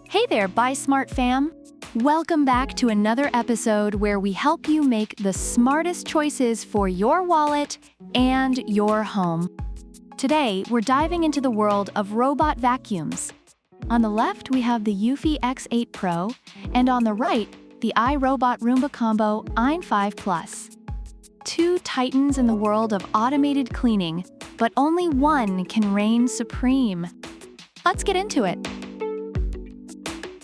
Hey there, Buy Smart fam! Welcome back to another episode where we help you make the smartest choices for your wallet and your home. Today, we're diving into the world of robot vacuums. On the left, we have the eufy X8 Pro, and on the right, the iRobot Roomba Combo i5 Plus. Two titans in the world of automated cleaning, but only one can reign supreme. Let's get into it.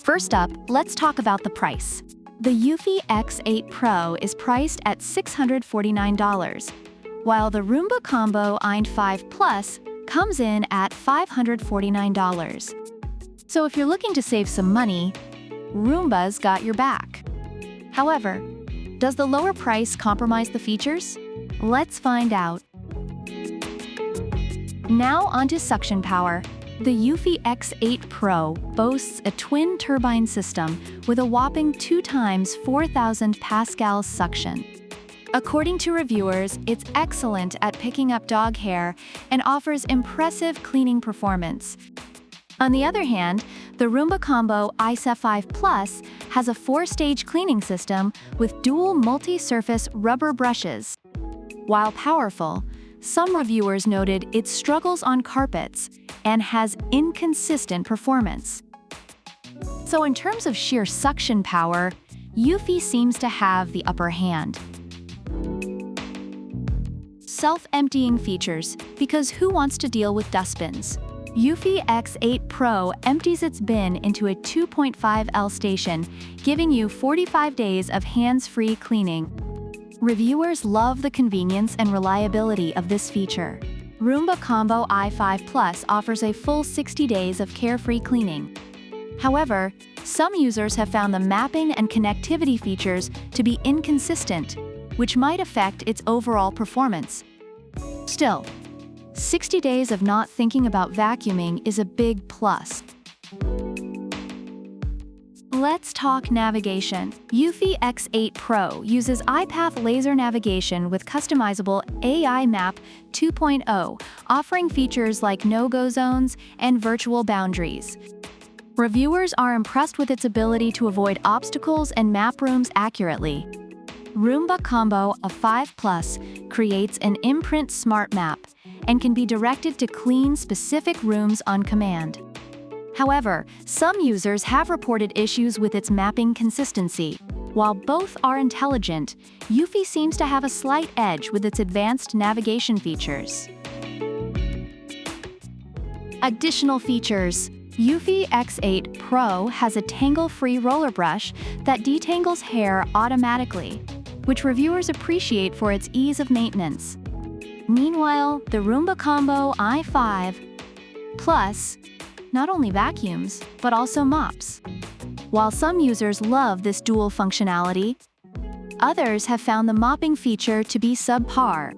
First up, let's talk about the price. The eufy X8 Pro is priced at $649, while the Roomba Combo i5 Plus comes in at $549. So if you're looking to save some money, Roomba's got your back. However, does the lower price compromise the features? Let's find out. Now onto suction power. The eufy X8 Pro boasts a twin turbine system with a whopping 2 times 4,000 pascals suction. According to reviewers, it's excellent at picking up dog hair and offers impressive cleaning performance. On the other hand, the Roomba Combo i5 Plus has a 4-stage cleaning system with dual multi-surface rubber brushes. While powerful, some reviewers noted it struggles on carpets and has inconsistent performance. So in terms of sheer suction power, eufy seems to have the upper hand. Self-emptying features, because who wants to deal with dustbins? eufy X8 Pro empties its bin into a 2.5L station, giving you 45 days of hands-free cleaning. Reviewers love the convenience and reliability of this feature. Roomba Combo i5 Plus offers a full 60 days of carefree cleaning. However, some users have found the mapping and connectivity features to be inconsistent, which might affect its overall performance. Still, 60 days of not thinking about vacuuming is a big plus. Let's talk navigation. eufy X8 Pro uses iPath laser navigation with customizable AI Map 2.0, offering features like no-go zones and virtual boundaries. Reviewers are impressed with its ability to avoid obstacles and map rooms accurately. Roomba Combo i5 Plus creates an imprint smart map and can be directed to clean specific rooms on command. However, some users have reported issues with its mapping consistency. While both are intelligent, eufy seems to have a slight edge with its advanced navigation features. Additional features. eufy X8 Pro has a tangle-free roller brush that detangles hair automatically, which reviewers appreciate for its ease of maintenance. Meanwhile, the Roomba Combo i5 Plus not only vacuums, but also mops. While some users love this dual functionality, others have found the mopping feature to be subpar.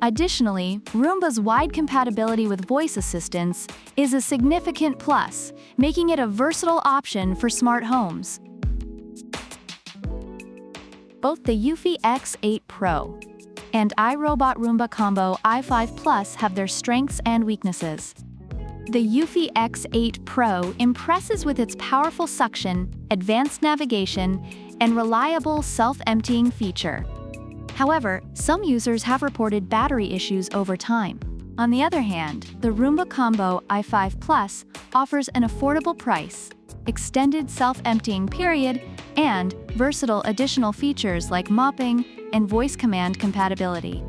Additionally, Roomba's wide compatibility with voice assistants is a significant plus, making it a versatile option for smart homes. Both the eufy X8 Pro and iRobot Roomba Combo i5 Plus have their strengths and weaknesses. The eufy X8 Pro impresses with its powerful suction, advanced navigation, and reliable self-emptying feature. However, some users have reported battery issues over time. On the other hand, the Roomba Combo i5 Plus offers an affordable price, extended self-emptying period, and versatile additional features like mopping and voice command compatibility.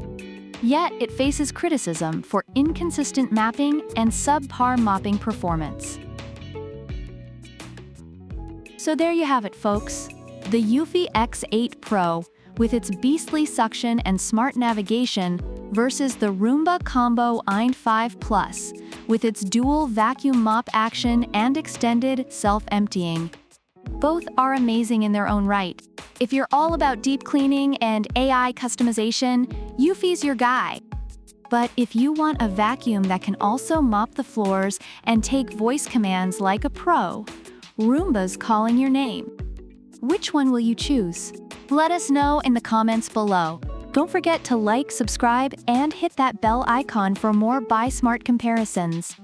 Yet, it faces criticism for inconsistent mapping and subpar mopping performance. So there you have it, folks. The eufy X8 Pro, with its beastly suction and smart navigation, versus the Roomba Combo i5 Plus, with its dual vacuum mop action and extended self-emptying. Both are amazing in their own right. If you're all about deep cleaning and AI customization, eufy's your guy. But if you want a vacuum that can also mop the floors and take voice commands like a pro, Roomba's calling your name. Which one will you choose? Let us know in the comments below. Don't forget to like, subscribe, and hit that bell icon for more Buy Smart comparisons.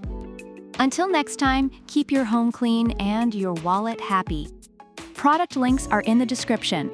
Until next time, keep your home clean and your wallet happy. Product links are in the description.